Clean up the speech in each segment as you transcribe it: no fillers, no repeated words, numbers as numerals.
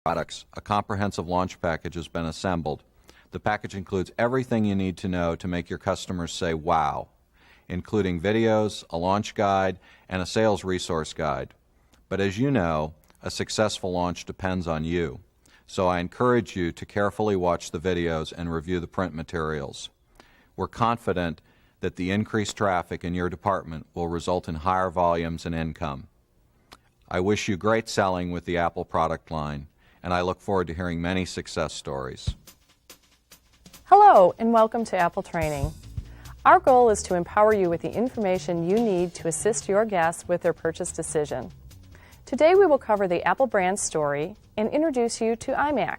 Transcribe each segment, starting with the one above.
products, a comprehensive launch package has been assembled. The package includes everything you need to know to make your customers say wow, including videos, a launch guide, and a sales resource guide. But as you know, a successful launch depends on you. So I encourage you to carefully watch the videos and review the print materials. We're confident that the increased traffic in your department will result in higher volumes and income. I wish you great selling with the Apple product line, and I look forward to hearing many success stories. Hello, and welcome to Apple Training. Our goal is to empower you with the information you need to assist your guests with their purchase decision. Today we will cover the Apple brand story and introduce you to iMac.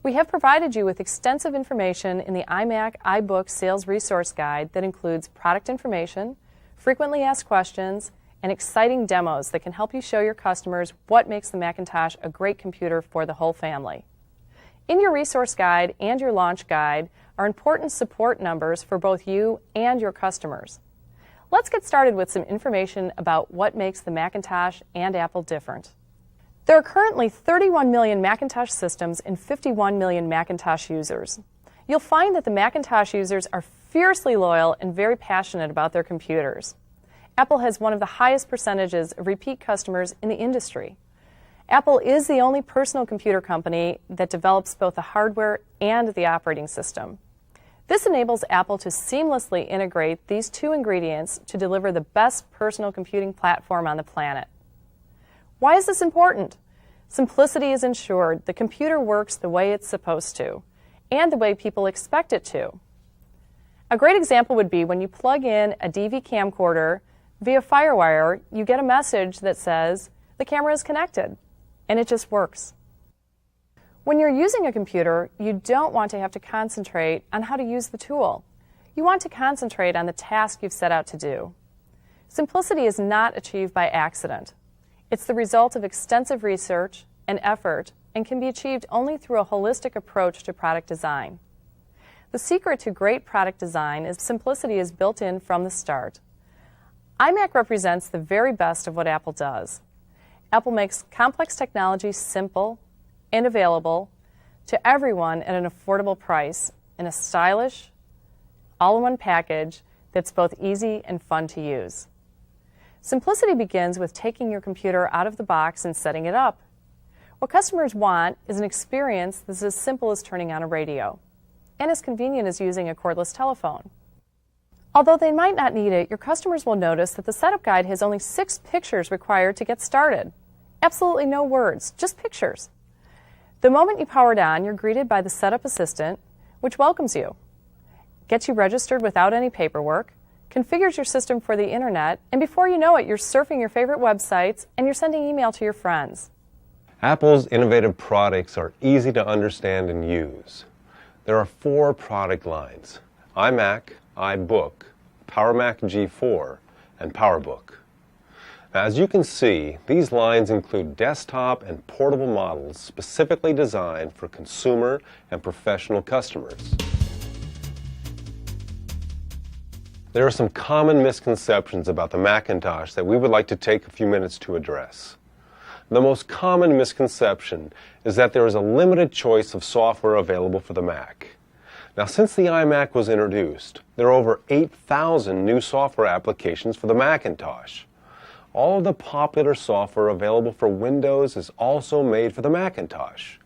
We have provided you with extensive information in the iMac iBook Sales Resource Guide that includes product information, frequently asked questions, and exciting demos that can help you show your customers what makes the Macintosh a great computer for the whole family. In your resource guide and your launch guide are important support numbers for both you and your customers. Let's get started with some information about what makes the Macintosh and Apple different. There are currently 31 million Macintosh systems and 51 million Macintosh users. You'll find that the Macintosh users are fiercely loyal and very passionate about their computers. Apple has one of the highest percentages of repeat customers in the industry. Apple is the only personal computer company that develops both the hardware and the operating system. This enables Apple to seamlessly integrate these two ingredients to deliver the best personal computing platform on the planet. Why is this important? Simplicity is ensured. The computer works the way it's supposed to, and the way people expect it to. A great example would be when you plug in a DV camcorder via FireWire, you get a message that says, the camera is connected, and it just works. When you're using a computer, you don't want to have to concentrate on how to use the tool. You want to concentrate on the task you've set out to do. Simplicity is not achieved by accident. It's the result of extensive research and effort and can be achieved only through a holistic approach to product design. The secret to great product design is simplicity is built in from the start. iMac represents the very best of what Apple does. Apple makes complex technology simple and available to everyone at an affordable price in a stylish, all-in-one package that's both easy and fun to use. Simplicity begins with taking your computer out of the box and setting it up. What customers want is an experience that's as simple as turning on a radio and as convenient as using a cordless telephone. Although they might not need it, your customers will notice that the setup guide has only 6 pictures required to get started. Absolutely no words, just pictures. The moment you power it on, you're greeted by the setup assistant, which welcomes you, gets you registered without any paperwork, configures your system for the internet, and before you know it, you're surfing your favorite websites and you're sending email to your friends. Apple's innovative products are easy to understand and use. There are 4 product lines: iMac, iBook, PowerMac G4, and PowerBook. Now, as you can see, these lines include desktop and portable models specifically designed for consumer and professional customers. There are some common misconceptions about the Macintosh that we would like to take a few minutes to address. The most common misconception is that there is a limited choice of software available for the Mac. Now, since the iMac was introduced, there are over 8,000 new software applications for the Macintosh. All of the popular software available for Windows is also made for the Macintosh.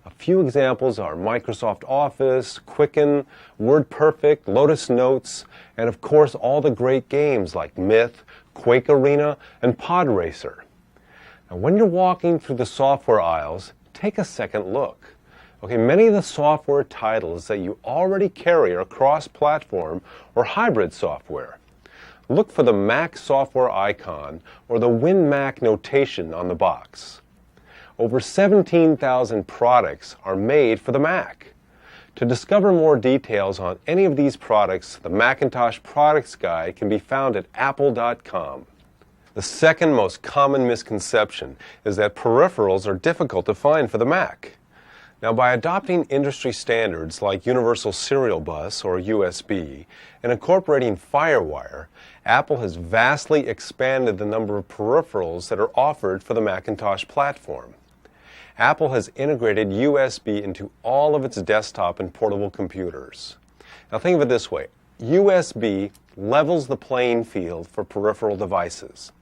A few examples are Microsoft Office, Quicken, WordPerfect, Lotus Notes, and of course all the great games like Myth, Quake Arena, and Pod Racer. Now, when you're walking through the software aisles, take a second look. Many of the software titles that you already carry are cross-platform or hybrid software. Look for the Mac software icon or the WinMac notation on the box. Over 17,000 products are made for the Mac. To discover more details on any of these products, the Macintosh Products Guide can be found at apple.com. The second most common misconception is that peripherals are difficult to find for the Mac. Now, by adopting industry standards like Universal Serial Bus, or USB, and incorporating FireWire, Apple has vastly expanded the number of peripherals that are offered for the Macintosh platform. Apple has integrated USB into all of its desktop and portable computers. Now think of it this way. USB levels the playing field for peripheral devices.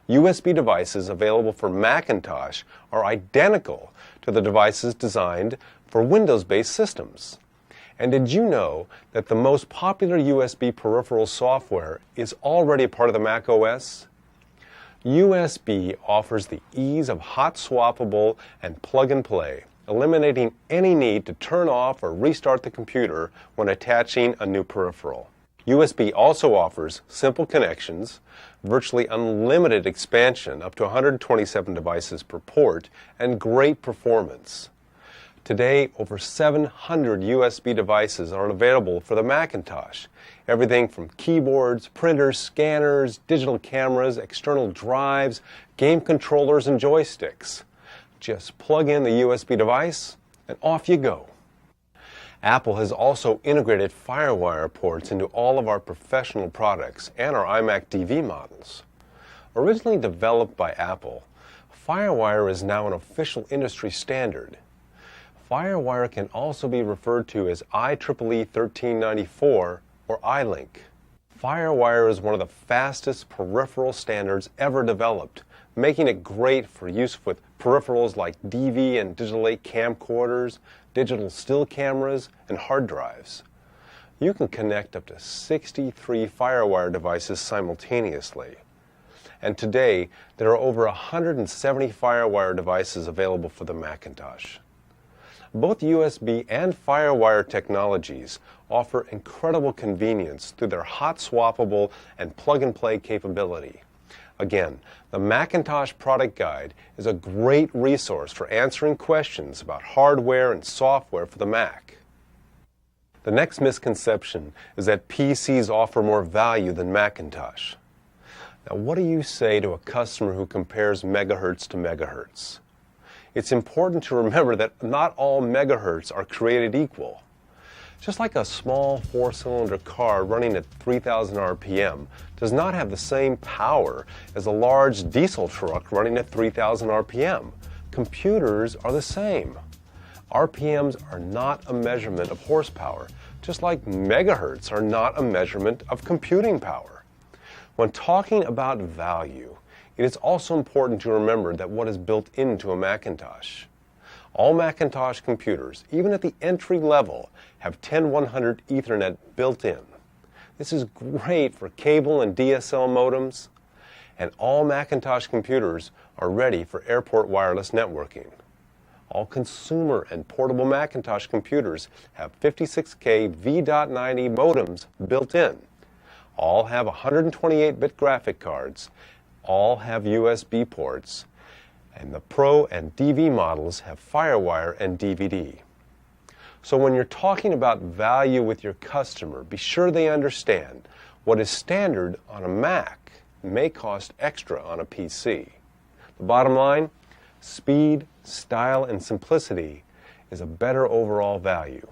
USB devices available for Macintosh are identical to the devices designed for Windows-based systems. And did you know that the most popular USB peripheral software is already a part of the Mac OS? USB offers the ease of hot swappable and plug and play, eliminating any need to turn off or restart the computer when attaching a new peripheral. USB also offers simple connections, virtually unlimited expansion up to 127 devices per port, and great performance. Today, over 700 USB devices are available for the Macintosh. Everything from keyboards, printers, scanners, digital cameras, external drives, game controllers, and joysticks. Just plug in the USB device and off you go. Apple has also integrated FireWire ports into all of our professional products and our iMac DV models. Originally developed by Apple, FireWire is now an official industry standard. FireWire can also be referred to as IEEE 1394 or iLink. FireWire is one of the fastest peripheral standards ever developed, making it great for use with peripherals like DV and Digital 8 camcorders, digital still cameras, and hard drives. You can connect up to 63 FireWire devices simultaneously. And today, there are over 170 FireWire devices available for the Macintosh. Both USB and FireWire technologies offer incredible convenience through their hot swappable and plug-and-play capability. Again, the Macintosh Product Guide is a great resource for answering questions about hardware and software for the Mac. The next misconception is that PCs offer more value than Macintosh. Now, what do you say to a customer who compares megahertz to megahertz? It's important to remember that not all megahertz are created equal. Just like a small four-cylinder car running at 3,000 RPM does not have the same power as a large diesel truck running at 3,000 RPM, computers are the same. RPMs are not a measurement of horsepower, just like megahertz are not a measurement of computing power. When talking about value, it is also important to remember that what is built into a Macintosh. All Macintosh computers, even at the entry level, have 10100 Ethernet built in. This is great for cable and DSL modems, and all Macintosh computers are ready for airport wireless networking. All consumer and portable Macintosh computers have 56K V.90 modems built in. All have 128-bit graphic cards. All have USB ports, and the Pro and DV models have FireWire and DVD. So when you're talking about value with your customer, be sure they understand what is standard on a Mac may cost extra on a PC. The bottom line, speed, style, and simplicity is a better overall value.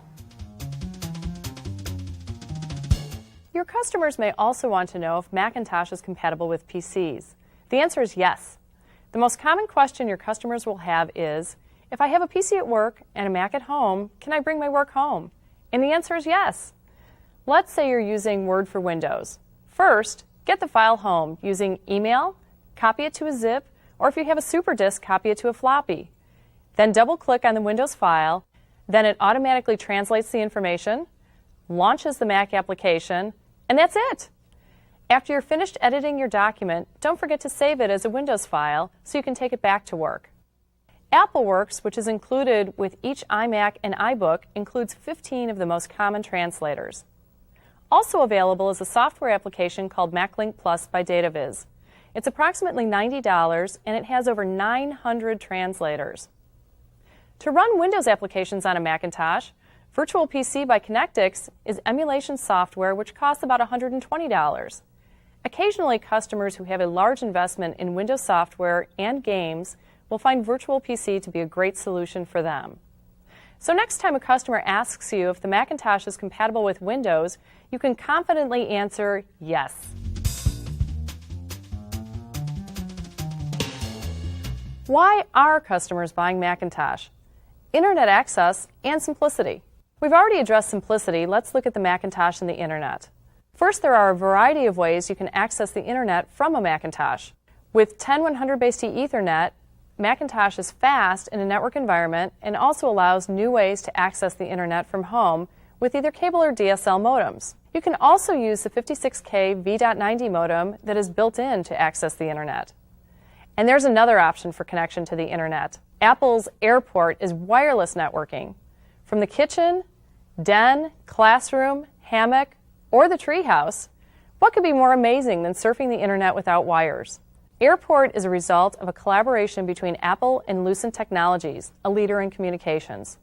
Your customers may also want to know if Macintosh is compatible with PCs. The answer is yes. The most common question your customers will have is, if I have a PC at work and a Mac at home, can I bring my work home? And the answer is yes. Let's say you're using Word for Windows. First, get the file home using email, copy it to a zip, or if you have a super disk, copy it to a floppy. Then double-click on the Windows file. Then it automatically translates the information, launches the Mac application, and that's it. After you're finished editing your document, don't forget to save it as a Windows file so you can take it back to work. AppleWorks, which is included with each iMac and iBook, includes 15 of the most common translators. Also available is a software application called MacLink Plus by DataViz. It's approximately $90 and it has over 900 translators. To run Windows applications on a Macintosh, Virtual PC by Connectix is emulation software which costs about $120. Occasionally, customers who have a large investment in Windows software and games will find Virtual PC to be a great solution for them. So next time a customer asks you if the Macintosh is compatible with Windows, you can confidently answer yes. Why are customers buying Macintosh? Internet access and simplicity. We've already addressed simplicity. Let's look at the Macintosh and the Internet. First, there are a variety of ways you can access the Internet from a Macintosh. With 10100-based Ethernet, Macintosh is fast in a network environment and also allows new ways to access the Internet from home with either cable or DSL modems. You can also use the 56K V.90 modem that is built in to access the Internet. And there's another option for connection to the Internet. Apple's AirPort is wireless networking. From the kitchen, den, classroom, hammock, or the treehouse, what could be more amazing than surfing the Internet without wires? AirPort is a result of a collaboration between Apple and Lucent Technologies, a leader in communications.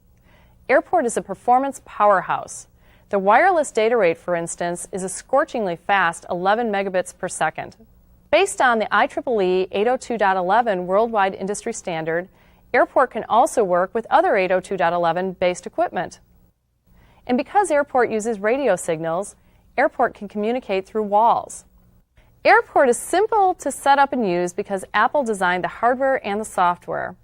AirPort is a performance powerhouse. The wireless data rate, for instance, is a scorchingly fast 11 megabits per second. Based on the IEEE 802.11 worldwide industry standard, AirPort can also work with other 802.11-based equipment. And because AirPort uses radio signals, AirPort can communicate through walls. AirPort is simple to set up and use because Apple designed the hardware and the software.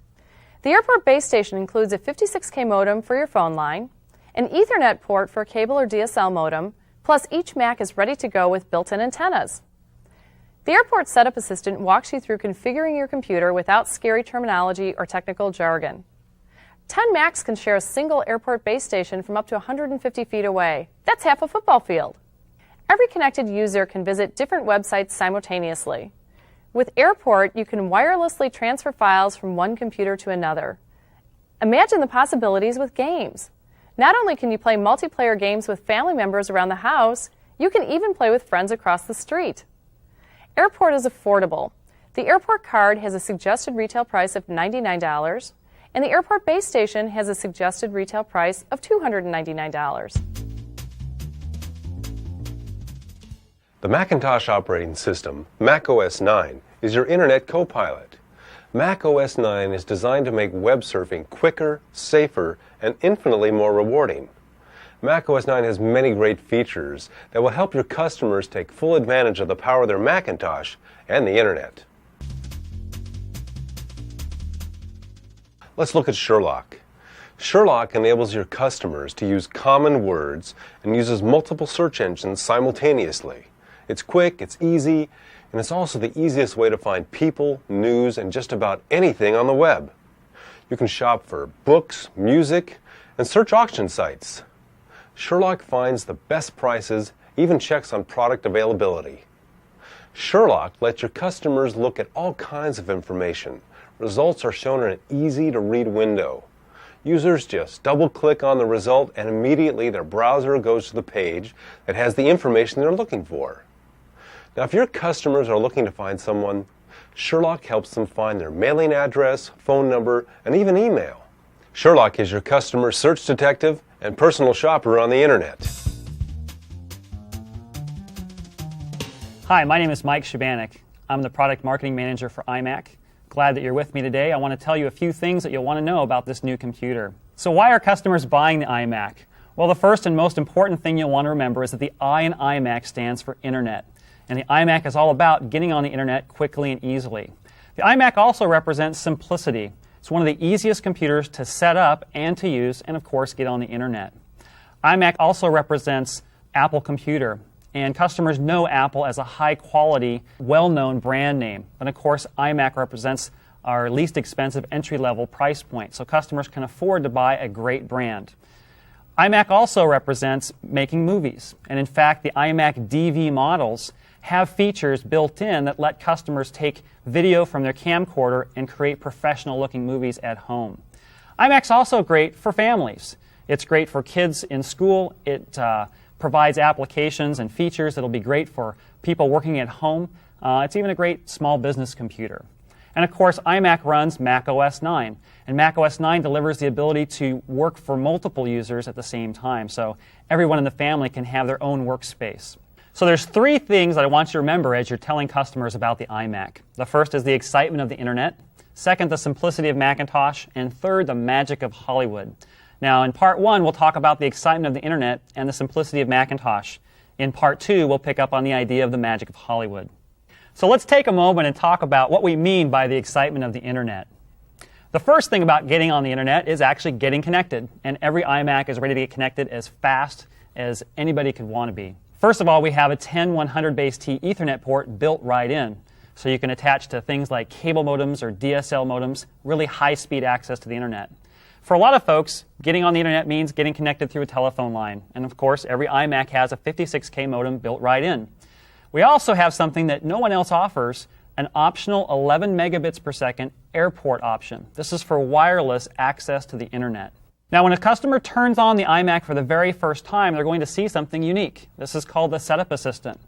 The AirPort base station includes a 56K modem for your phone line, an Ethernet port for a cable or DSL modem, plus each Mac is ready to go with built-in antennas. The AirPort Setup Assistant walks you through configuring your computer without scary terminology or technical jargon. 10 Macs can share a single AirPort base station from up to 150 feet away. That's half a football field. Every connected user can visit different websites simultaneously. With AirPort, you can wirelessly transfer files from one computer to another. Imagine the possibilities with games. Not only can you play multiplayer games with family members around the house, you can even play with friends across the street. AirPort is affordable. The AirPort card has a suggested retail price of $99, and the AirPort base station has a suggested retail price of $299. The Macintosh operating system, Mac OS 9, is your Internet co-pilot. Mac OS 9 is designed to make web surfing quicker, safer, and infinitely more rewarding. Mac OS 9 has many great features that will help your customers take full advantage of the power of their Macintosh and the Internet. Let's look at Sherlock. Sherlock enables your customers to use common words and uses multiple search engines simultaneously. It's quick, it's easy, and it's also the easiest way to find people, news, and just about anything on the web. You can shop for books, music, and search auction sites. Sherlock finds the best prices, even checks on product availability. Sherlock lets your customers look at all kinds of information. Results are shown in an easy-to-read window. Users just double-click on the result and immediately their browser goes to the page that has the information they're looking for. Now, if your customers are looking to find someone, Sherlock helps them find their mailing address, phone number, and even email. Sherlock is your customer search detective and personal shopper on the Internet. Hi, my name is Mike Shabanik. I'm the Product Marketing Manager for iMac. Glad that you're with me today. I want to tell you a few things that you'll want to know about this new computer. So why are customers buying the iMac? Well, the first and most important thing you'll want to remember is that the I in iMac stands for Internet. And the iMac is all about getting on the Internet quickly and easily. The iMac also represents simplicity. It's one of the easiest computers to set up and to use, and of course, get on the Internet. iMac also represents Apple Computer, and customers know Apple as a high-quality, well-known brand name. And of course, iMac represents our least expensive entry-level price point, so customers can afford to buy a great brand. iMac also represents making movies, and in fact, the iMac DV models have features built in that let customers take video from their camcorder and create professional-looking movies at home. iMac's also great for families. It's great for kids in school. It provides applications and features that'll be great for people working at home. It's even a great small business computer. And of course, iMac runs Mac OS 9. And Mac OS 9 delivers the ability to work for multiple users at the same time. So everyone in the family can have their own workspace. So there's three things that I want you to remember as you're telling customers about the iMac. The first is the excitement of the Internet. Second, the simplicity of Macintosh. And third, the magic of Hollywood. Now, in part one, we'll talk about the excitement of the Internet and the simplicity of Macintosh. In part two, we'll pick up on the idea of the magic of Hollywood. So let's take a moment and talk about what we mean by the excitement of the Internet. The first thing about getting on the internet is actually getting connected, and every iMac is ready to get connected as fast as anybody could want to be. First of all, we have a 10100 base T Ethernet port built right in, so you can attach to things like cable modems or DSL modems, really high-speed access to the internet. For a lot of folks, getting on the internet means getting connected through a telephone line, and of course, every iMac has a 56K modem built right in. We also have something that no one else offers, an optional 11 megabits per second AirPort option. This is for wireless access to the internet. Now, when a customer turns on the iMac for the very first time, they're going to see something unique. This is called the Setup Assistant.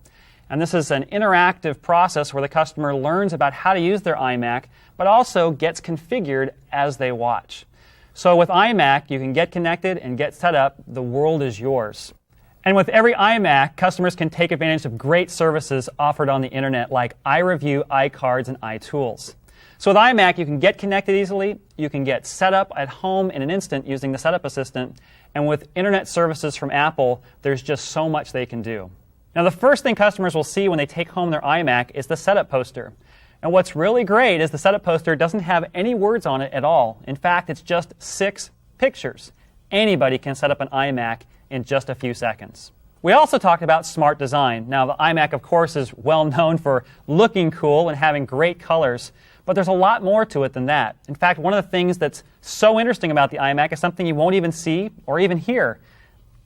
And this is an interactive process where the customer learns about how to use their iMac, but also gets configured as they watch. So with iMac, you can get connected and get set up. The world is yours. And with every iMac, customers can take advantage of great services offered on the internet like iReview, iCards, and iTools. So with iMac, you can get connected easily, you can get set up at home in an instant using the Setup Assistant, and with internet services from Apple, there's just so much they can do. Now, the first thing customers will see when they take home their iMac is the setup poster. And what's really great is the setup poster doesn't have any words on it at all. In fact, it's just 6 pictures. Anybody can set up an iMac in just a few seconds. We also talked about smart design. Now, the iMac, of course, is well known for looking cool and having great colors, but there's a lot more to it than that. In fact, one of the things that's so interesting about the iMac is something you won't even see or even hear.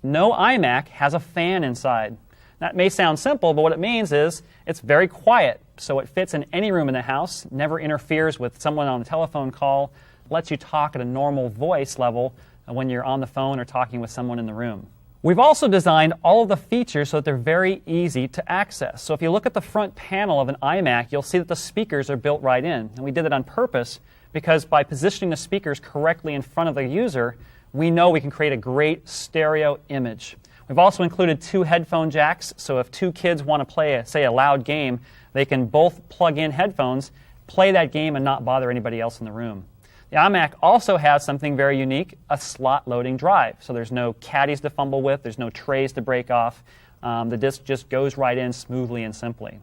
No iMac has a fan inside. That may sound simple, but what it means is it's very quiet, so it fits in any room in the house, never interferes with someone on a telephone call, lets you talk at a normal voice level when you're on the phone or talking with someone in the room. We've also designed all of the features so that they're very easy to access. So if you look at the front panel of an iMac, you'll see that the speakers are built right in. And we did that on purpose because by positioning the speakers correctly in front of the user, we know we can create a great stereo image. We've also included 2 headphone jacks, so if 2 kids want to play, say, a loud game, they can both plug in headphones, play that game, and not bother anybody else in the room. The iMac also has something very unique, a slot loading drive. So there's no caddies to fumble with, there's no trays to break off. The disk just goes right in smoothly and simply.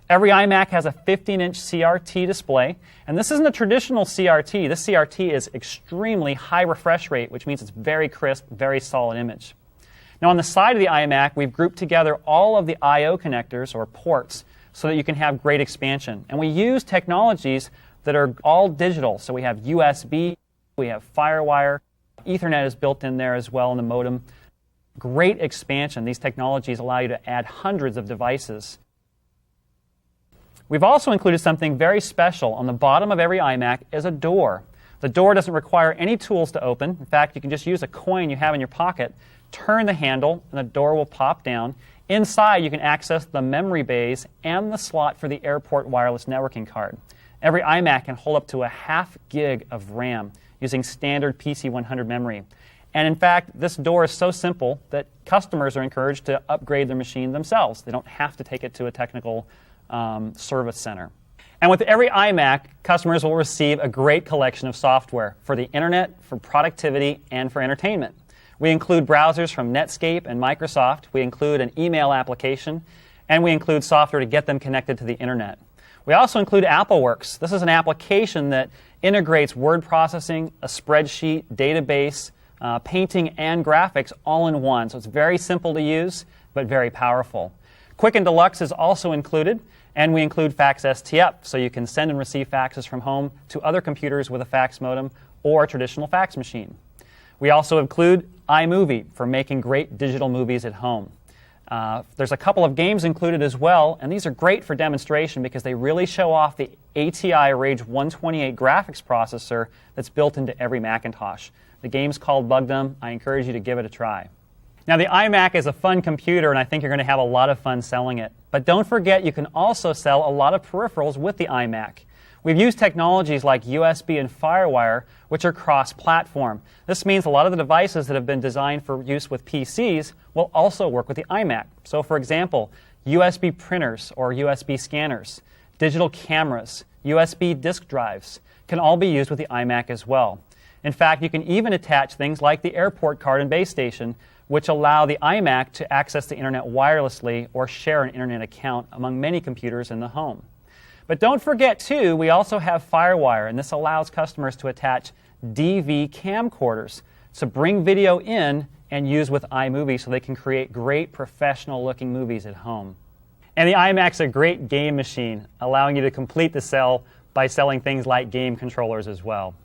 Every iMac has a 15-inch CRT display, and this isn't a traditional CRT. This CRT is extremely high refresh rate, which means it's very crisp, very solid image. Now on the side of the iMac, we've grouped together all of the I/O connectors, or ports, so that you can have great expansion. And we use technologies that are all digital. So we have USB, we have FireWire, Ethernet is built in there as well in the modem. Great expansion. These technologies allow you to add hundreds of devices. We've also included something very special. On the bottom of every iMac is a door. The door doesn't require any tools to open. In fact, you can just use a coin you have in your pocket, turn the handle, and the door will pop down. Inside, you can access the memory bays and the slot for the AirPort wireless networking card. Every iMac can hold up to a ½ gig of RAM using standard PC100 memory. And in fact, this door is so simple that customers are encouraged to upgrade their machine themselves. They don't have to take it to a technical service center. And with every iMac, customers will receive a great collection of software for the internet, for productivity, and for entertainment. We include browsers from Netscape and Microsoft. We include an email application, and we include software to get them connected to the internet. We also include AppleWorks. This is an application that integrates word processing, a spreadsheet, database, painting, and graphics all in one. So it's very simple to use, but very powerful. Quicken Deluxe is also included, and we include Fax STF, so you can send and receive faxes from home to other computers with a fax modem or a traditional fax machine. We also include iMovie for making great digital movies at home. There's a couple of games included as well, and these are great for demonstration because they really show off the ATI Rage 128 graphics processor that's built into every Macintosh. The game's called Bugdom. I encourage you to give it a try. Now, the iMac is a fun computer, and I think you're going to have a lot of fun selling it. But don't forget, you can also sell a lot of peripherals with the iMac. We've used technologies like USB and FireWire, which are cross-platform. This means a lot of the devices that have been designed for use with PCs will also work with the iMac. So, for example, USB printers or USB scanners, digital cameras, USB disk drives can all be used with the iMac as well. In fact, you can even attach things like the AirPort card and base station, which allow the iMac to access the internet wirelessly or share an internet account among many computers in the home. But don't forget, too, we also have FireWire, and this allows customers to attach DV camcorders to bring video in and use with iMovie so they can create great professional-looking movies at home. And the iMac's a great game machine, allowing you to complete the sell by selling things like game controllers as well.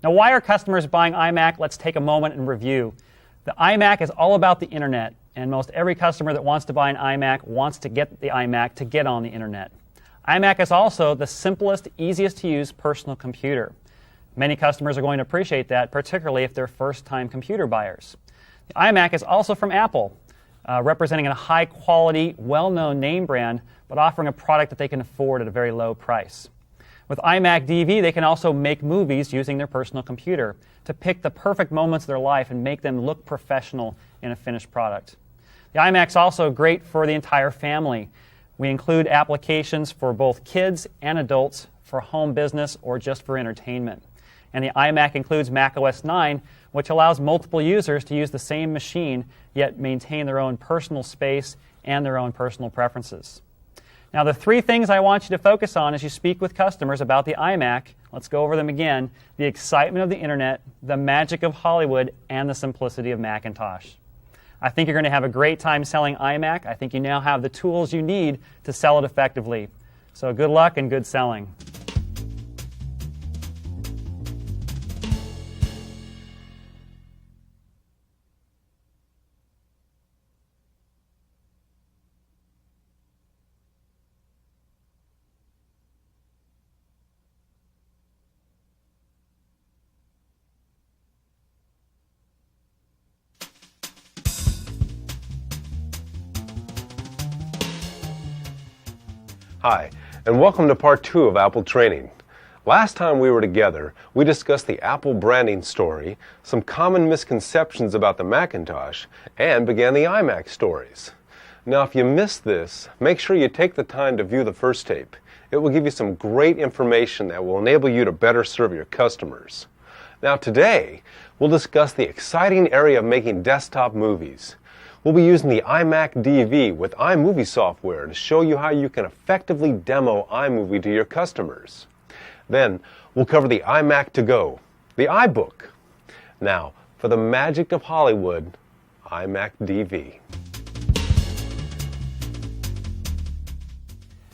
Now, why are customers buying iMac? Let's take a moment and review. The iMac is all about the internet, and most every customer that wants to buy an iMac wants to get the iMac to get on the internet. iMac is also the simplest, easiest to use personal computer. Many customers are going to appreciate that, particularly if they're first-time computer buyers. The iMac is also from Apple, representing a high-quality, well-known name brand, but offering a product that they can afford at a very low price. With iMac DV, they can also make movies using their personal computer to pick the perfect moments of their life and make them look professional in a finished product. The iMac's also great for the entire family. We include applications for both kids and adults, for home business, or just for entertainment. And the iMac includes macOS 9, which allows multiple users to use the same machine, yet maintain their own personal space and their own personal preferences. Now, the three things I want you to focus on as you speak with customers about the iMac, let's go over them again: the excitement of the internet, the magic of Hollywood, and the simplicity of Macintosh. I think you're going to have a great time selling iMac. I think you now have the tools you need to sell it effectively. So good luck and good selling. Hi, and welcome to part 2 of Apple Training. Last time we were together, we discussed the Apple branding story, some common misconceptions about the Macintosh, and began the iMac stories. Now, if you missed this, make sure you take the time to view the first tape. It will give you some great information that will enable you to better serve your customers. Now, today, we'll discuss the exciting area of making desktop movies. We'll be using the iMac DV with iMovie software to show you how you can effectively demo iMovie to your customers. Then, we'll cover the iMac To Go, the iBook. Now, for the magic of Hollywood, iMac DV.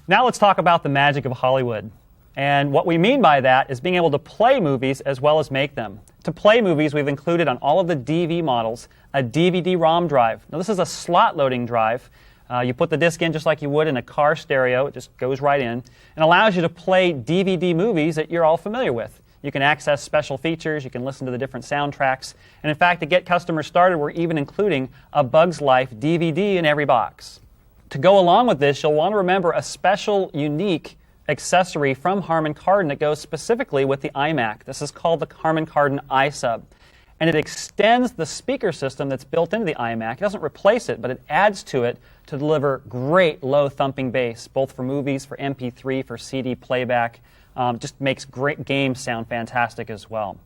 Now let's talk about the magic of Hollywood. And what we mean by that is being able to play movies as well as make them. To play movies, we've included on all of the DV models a DVD-ROM drive. Now, this is a slot-loading drive. You put the disc in just like you would in a car stereo. It just goes right in and allows you to play DVD movies that you're all familiar with. You can access special features. You can listen to the different soundtracks. And in fact, to get customers started, we're even including a Bug's Life DVD in every box. To go along with this, you'll want to remember a special, unique accessory from Harman Kardon that goes specifically with the iMac. This is called the Harman Kardon iSub. And it extends the speaker system that's built into the iMac. It doesn't replace it, but it adds to it to deliver great low thumping bass, both for movies, for MP3, for CD playback. Just makes great games sound fantastic as well.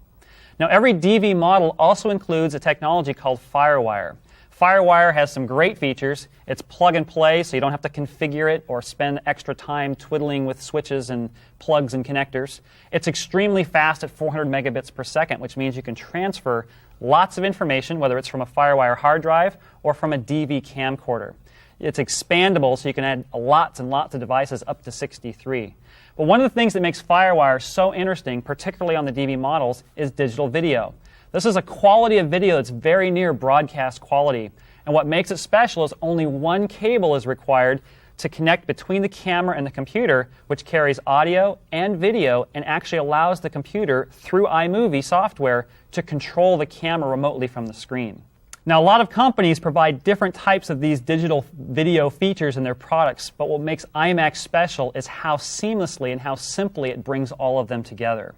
Now, every DV model also includes a technology called FireWire. FireWire has some great features. It's plug and play, so you don't have to configure it or spend extra time twiddling with switches and plugs and connectors. It's extremely fast at 400 megabits per second, which means you can transfer lots of information, whether it's from a FireWire hard drive or from a DV camcorder. It's expandable, so you can add lots and lots of devices up to 63. But one of the things that makes FireWire so interesting, particularly on the DV models, is digital video. This is a quality of video that's very near broadcast quality. And what makes it special is only one cable is required to connect between the camera and the computer, which carries audio and video and actually allows the computer, through iMovie software, to control the camera remotely from the screen. Now, a lot of companies provide different types of these digital video features in their products, but what makes iMac special is how seamlessly and how simply it brings all of them together.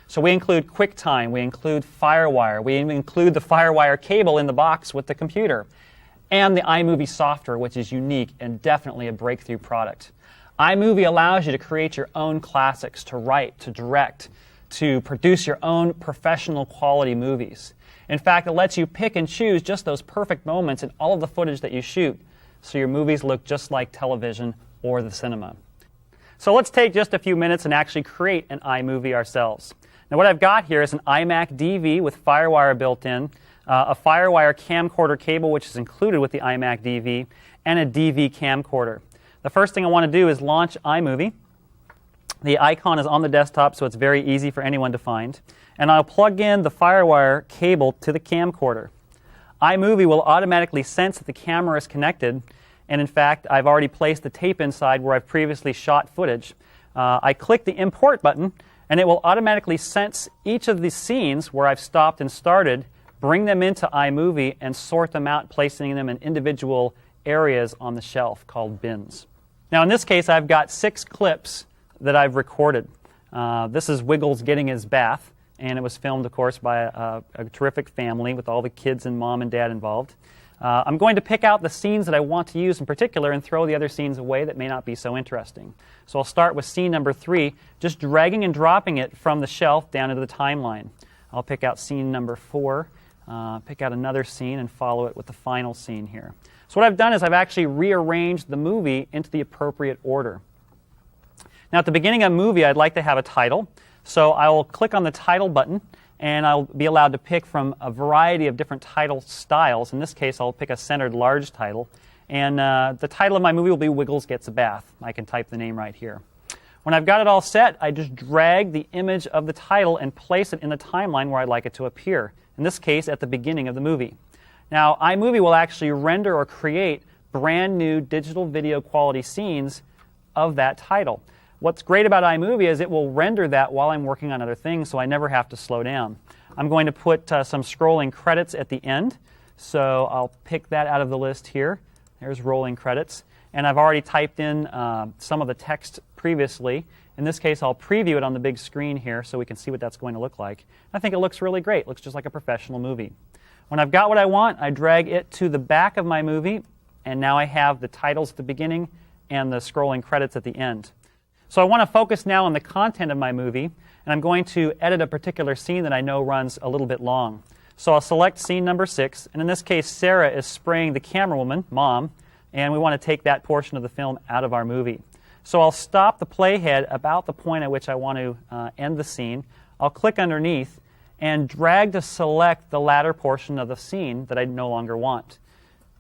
So we include QuickTime, we include FireWire, we even include the FireWire cable in the box with the computer, and the iMovie software, which is unique and definitely a breakthrough product. iMovie allows you to create your own classics, to write, to direct, to produce your own professional quality movies. In fact, it lets you pick and choose just those perfect moments in all of the footage that you shoot, so your movies look just like television or the cinema. So let's take just a few minutes and actually create an iMovie ourselves. Now what I've got here is an iMac DV with FireWire built in, a FireWire camcorder cable which is included with the iMac DV, and a DV camcorder. The first thing I want to do is launch iMovie. The icon is on the desktop, so it's very easy for anyone to find. And I'll plug in the FireWire cable to the camcorder. iMovie will automatically sense that the camera is connected, and in fact, I've already placed the tape inside where I've previously shot footage. I click the Import button, and it will automatically sense each of the scenes where I've stopped and started, bring them into iMovie, and sort them out, placing them in individual areas on the shelf called bins. Now in this case, I've got 6 clips that I've recorded. This is Wiggles getting his bath, and it was filmed, of course, by a terrific family with all the kids and mom and dad involved. I'm going to pick out the scenes that I want to use in particular and throw the other scenes away that may not be so interesting. So I'll start with scene number 3, just dragging and dropping it from the shelf down into the timeline. I'll pick out scene number 4, pick out another scene, and follow it with the final scene here. So what I've done is I've actually rearranged the movie into the appropriate order. Now at the beginning of a movie, I'd like to have a title. So I will click on the title button, and I'll be allowed to pick from a variety of different title styles. In this case, I'll pick a centered large title. And the title of my movie will be Wiggles Gets a Bath. I can type the name right here. When I've got it all set, I just drag the image of the title and place it in the timeline where I'd like it to appear. In this case, at the beginning of the movie. Now, iMovie will actually render or create brand new digital video quality scenes of that title. What's great about iMovie is it will render that while I'm working on other things, so I never have to slow down. I'm going to put some scrolling credits at the end, so I'll pick that out of the list here. There's rolling credits. And I've already typed in some of the text previously. In this case, I'll preview it on the big screen here so we can see what that's going to look like. I think it looks really great. It looks just like a professional movie. When I've got what I want, I drag it to the back of my movie, and now I have the titles at the beginning and the scrolling credits at the end. So I want to focus now on the content of my movie, and I'm going to edit a particular scene that I know runs a little bit long. So I'll select scene number 6, and in this case, Sarah is spraying the camerawoman, Mom, and we want to take that portion of the film out of our movie. So I'll stop the playhead about the point at which I want to end the scene. I'll click underneath and drag to select the latter portion of the scene that I no longer want.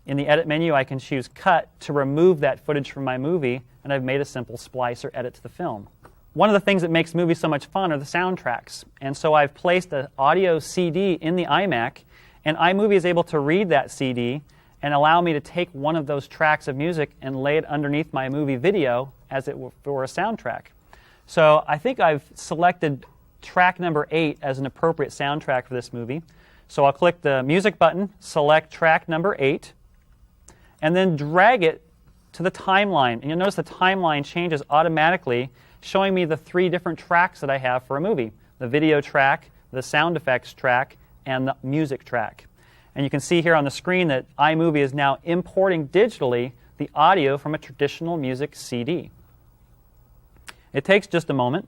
In the Edit menu, I can choose Cut to remove that footage from my movie, and I've made a simple splice or edit to the film. One of the things that makes movies so much fun are the soundtracks, and so I've placed an audio CD in the iMac, and iMovie is able to read that CD and allow me to take one of those tracks of music and lay it underneath my movie video as it were a soundtrack. So I think I've selected track number 8 as an appropriate soundtrack for this movie. So I'll click the music button, select track number 8, and then drag it to the timeline. And you'll notice the timeline changes automatically, showing me the 3 different tracks that I have for a movie. The video track, the sound effects track, and the music track. And you can see here on the screen that iMovie is now importing digitally the audio from a traditional music CD. It takes just a moment,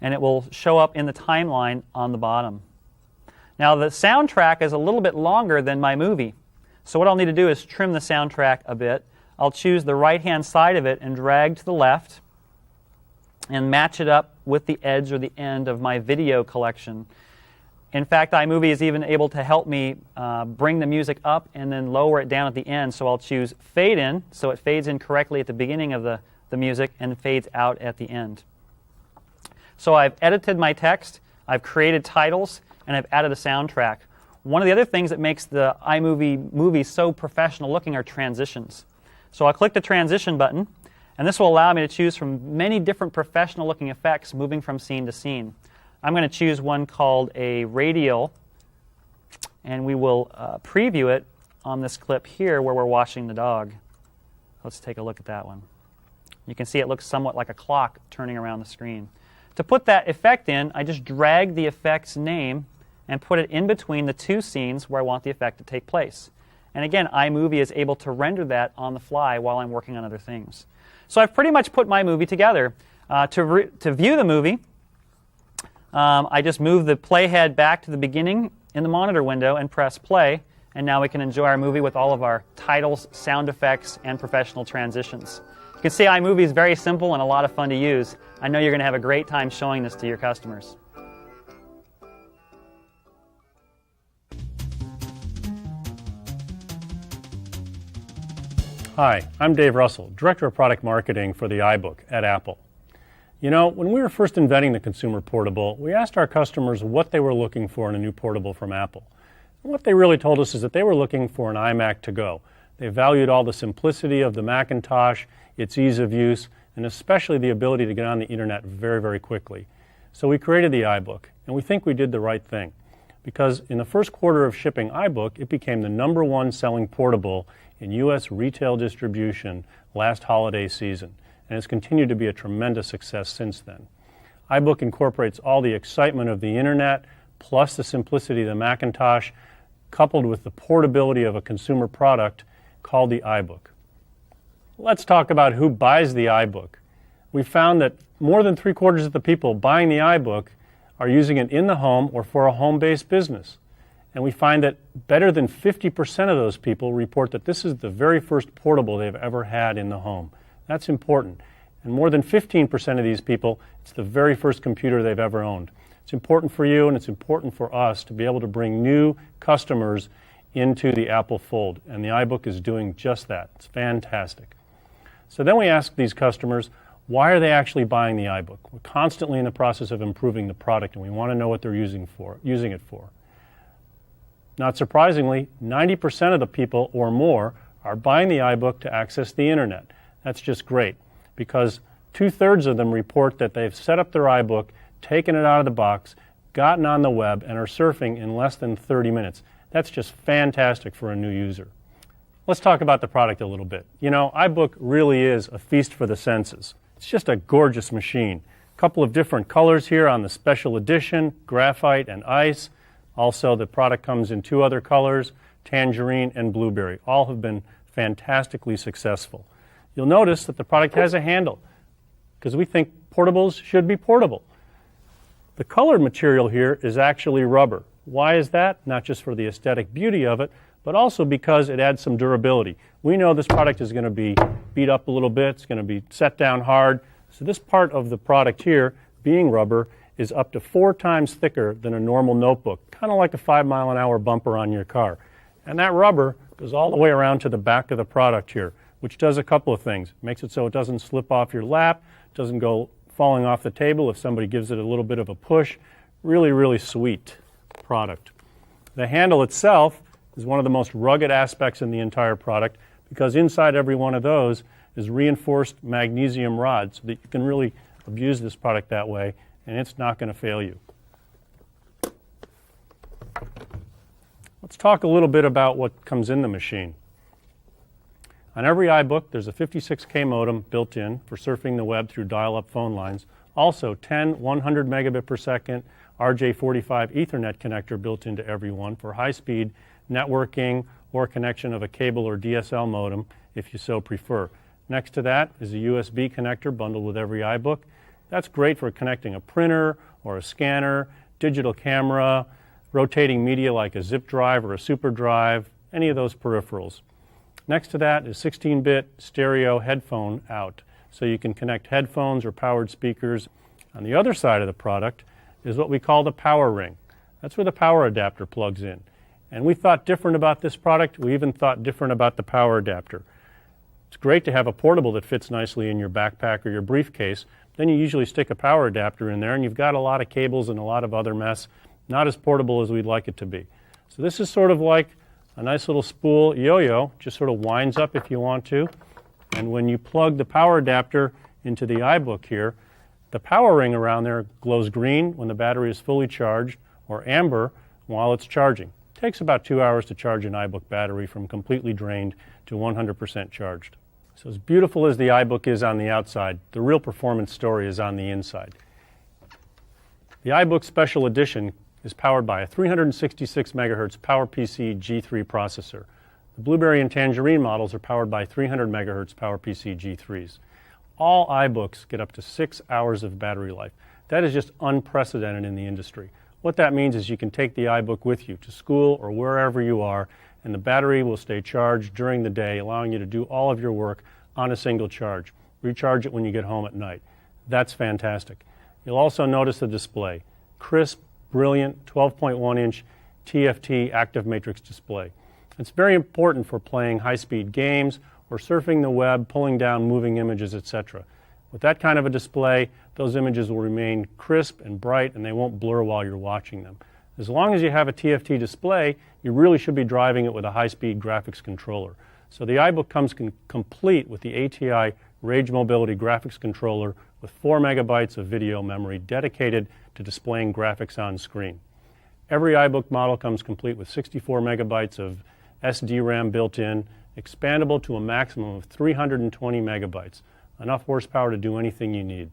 and it will show up in the timeline on the bottom. Now the soundtrack is a little bit longer than my movie. So what I'll need to do is trim the soundtrack a bit. I'll choose the right-hand side of it and drag to the left and match it up with the edge or the end of my video collection. In fact, iMovie is even able to help me bring the music up and then lower it down at the end. So I'll choose Fade In, so it fades in correctly at the beginning of the music and fades out at the end. So I've edited my text, I've created titles, and I've added a soundtrack. One of the other things that makes the iMovie movie so professional looking are transitions. So I'll click the transition button, and this will allow me to choose from many different professional looking effects moving from scene to scene. I'm going to choose one called a radial, and we will preview it on this clip here where we're washing the dog. Let's take a look at that one. You can see it looks somewhat like a clock turning around the screen. To put that effect in, I just drag the effect's name and put it in between the 2 scenes where I want the effect to take place. And again, iMovie is able to render that on the fly while I'm working on other things. So I've pretty much put my movie together. To view the movie, I just move the playhead back to the beginning in the monitor window and press play, and now we can enjoy our movie with all of our titles, sound effects, and professional transitions. You can see iMovie is very simple and a lot of fun to use. I know you're going to have a great time showing this to your customers. Hi, I'm Dave Russell, Director of Product Marketing for the iBook at Apple. You know, when we were first inventing the consumer portable, we asked our customers what they were looking for in a new portable from Apple. And what they really told us is that they were looking for an iMac to go. They valued all the simplicity of the Macintosh, its ease of use, and especially the ability to get on the internet very, very quickly. So we created the iBook, and we think we did the right thing. Because in the first quarter of shipping iBook, it became the #1 selling portable in U.S. retail distribution last holiday season, and has continued to be a tremendous success since then. iBook incorporates all the excitement of the internet, plus the simplicity of the Macintosh, coupled with the portability of a consumer product called the iBook. Let's talk about who buys the iBook. We found that more than 3/4 of the people buying the iBook are using it in the home or for a home-based business. And we find that better than 50% of those people report that this is the very first portable they've ever had in the home. That's important. And more than 15% of these people, it's the very first computer they've ever owned. It's important for you and it's important for us to be able to bring new customers into the Apple fold. And the iBook is doing just that. It's fantastic. So then we ask these customers, why are they actually buying the iBook? We're constantly in the process of improving the product and we want to know what they're using it for. Not surprisingly, 90% of the people or more are buying the iBook to access the internet. That's just great because 2/3 of them report that they've set up their iBook, taken it out of the box, gotten on the web, and are surfing in less than 30 minutes. That's just fantastic for a new user. Let's talk about the product a little bit. You know, iBook really is a feast for the senses. It's just a gorgeous machine. A couple of different colors here on the special edition, graphite and ice. Also, the product comes in 2 other colors, tangerine and blueberry. All have been fantastically successful. You'll notice that the product has a handle because we think portables should be portable. The colored material here is actually rubber. Why is that? Not just for the aesthetic beauty of it, but also because it adds some durability. We know this product is going to be beat up a little bit. It's going to be set down hard. So this part of the product here, being rubber, is up to 4 times thicker than a normal notebook, kind of like a 5-mile-an-hour bumper on your car. And that rubber goes all the way around to the back of the product here, which does a couple of things. It makes it so it doesn't slip off your lap, doesn't go falling off the table if somebody gives it a little bit of a push. Really, really sweet product. The handle itself is one of the most rugged aspects in the entire product because inside every one of those is reinforced magnesium rods so that you can really abuse this product that way and it's not going to fail you. Let's talk a little bit about what comes in the machine. On every iBook, there's a 56K modem built in for surfing the web through dial-up phone lines. Also, 10 100 megabit per second RJ45 Ethernet connector built into every one for high-speed networking or connection of a cable or DSL modem if you so prefer. Next to that is a USB connector bundled with every iBook. That's great for connecting a printer or a scanner, digital camera, rotating media like a zip drive or a super drive, any of those peripherals. Next to that is 16-bit stereo headphone out, so you can connect headphones or powered speakers. On the other side of the product is what we call the power ring. That's where the power adapter plugs in. And we thought different about this product. We even thought different about the power adapter. It's great to have a portable that fits nicely in your backpack or your briefcase. Then you usually stick a power adapter in there and you've got a lot of cables and a lot of other mess. Not as portable as we'd like it to be. So this is sort of like a nice little spool yo-yo, just sort of winds up if you want to. And when you plug the power adapter into the iBook here, the power ring around there glows green when the battery is fully charged or amber while it's charging. It takes about 2 hours to charge an iBook battery from completely drained to 100% charged. So as beautiful as the iBook is on the outside, the real performance story is on the inside. The iBook Special Edition is powered by a 366 megahertz PowerPC G3 processor. The Blueberry and Tangerine models are powered by 300 megahertz PowerPC G3s. All iBooks get up to 6 hours of battery life. That is just unprecedented in the industry. What that means is you can take the iBook with you to school or wherever you are, and the battery will stay charged during the day, allowing you to do all of your work on a single charge. recharge it when you get home at night. That's fantastic. You'll also notice the display. Crisp, brilliant, 12.1-inch TFT active matrix display. It's very important for playing high-speed games or surfing the web, pulling down moving images, etc. With that kind of a display, those images will remain crisp and bright and they won't blur while you're watching them. As long as you have a TFT display, you really should be driving it with a high-speed graphics controller. So the iBook comes complete with the ATI Rage Mobility graphics controller with 4 megabytes of video memory dedicated to displaying graphics on screen. Every iBook model comes complete with 64 megabytes of SD-RAM built in, expandable to a maximum of 320 megabytes, enough horsepower to do anything you need.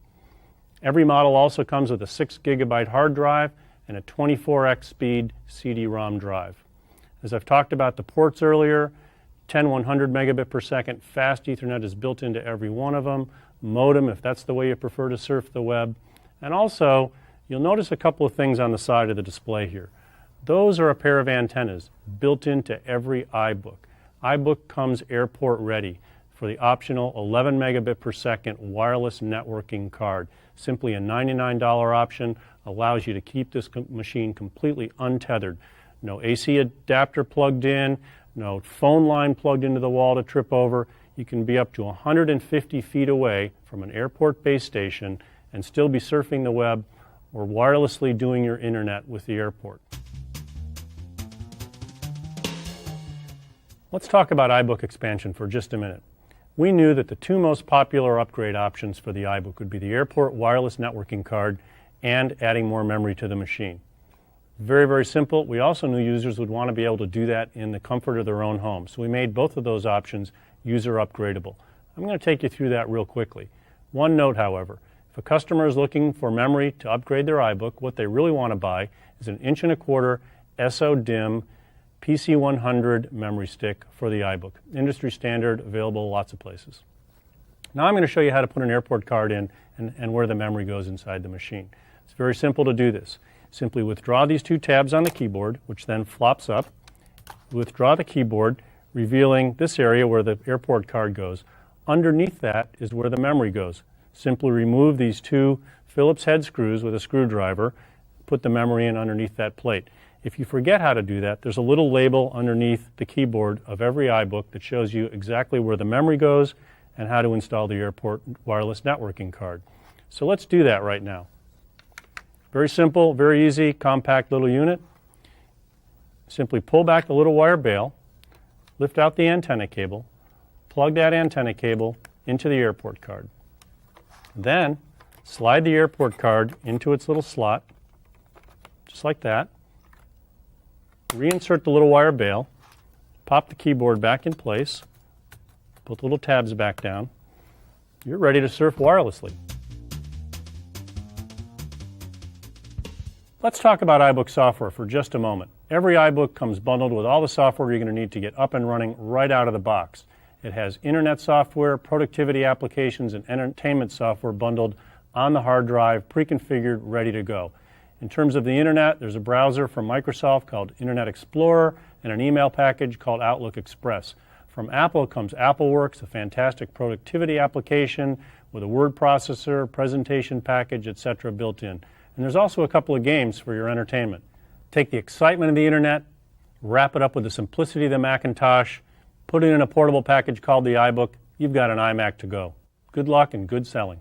Every model also comes with a 6 gigabyte hard drive and a 24x speed CD-ROM drive. As I've talked about the ports earlier, 10100 megabit per second fast Ethernet is built into every one of them, modem if that's the way you prefer to surf the web, and also you'll notice a couple of things on the side of the display here. Those are a pair of antennas built into every iBook. iBook comes airport ready for the optional 11 megabit per second wireless networking card. Simply a $99 option allows you to keep this machine completely untethered. No AC adapter plugged in, no phone line plugged into the wall to trip over. You can be up to 150 feet away from an airport base station and still be surfing the web or wirelessly doing your internet with the airport. Let's talk about iBook expansion for just a minute. We knew that the two most popular upgrade options for the iBook would be the airport wireless networking card and adding more memory to the machine. Very, very simple. We also knew users would want to be able to do that in the comfort of their own home. So we made both of those options user upgradable. I'm going to take you through that real quickly. One note, however, if a customer is looking for memory to upgrade their iBook, what they really want to buy is an 1.25" SO-DIMM PC100 memory stick for the iBook. Industry standard, available lots of places. Now I'm going to show you how to put an airport card in and where the memory goes inside the machine. It's very simple to do this. Simply withdraw these two tabs on the keyboard, which then flops up. Withdraw the keyboard, revealing this area where the airport card goes. Underneath that is where the memory goes. Simply remove these two Phillips head screws with a screwdriver, put the memory in underneath that plate. If you forget how to do that, there's a little label underneath the keyboard of every iBook that shows you exactly where the memory goes and how to install the airport wireless networking card. So let's do that right now. Very simple, very easy, compact little unit. Simply pull back the little wire bail, lift out the antenna cable, plug that antenna cable into the airport card. Then slide the airport card into its little slot, just like that. Reinsert the little wire bail, pop the keyboard back in place, put the little tabs back down. You're ready to surf wirelessly. Let's talk about iBook software for just a moment. Every iBook comes bundled with all the software you're going to need to get up and running right out of the box. It has internet software, productivity applications, and entertainment software bundled on the hard drive, pre-configured, ready to go. In terms of the internet, there's a browser from Microsoft called Internet Explorer and an email package called Outlook Express. From Apple comes AppleWorks, a fantastic productivity application with a word processor, presentation package, etc. built in. And there's also a couple of games for your entertainment. Take the excitement of the internet, wrap it up with the simplicity of the Macintosh, put it in a portable package called the iBook. You've got an iMac to go. Good luck and good selling.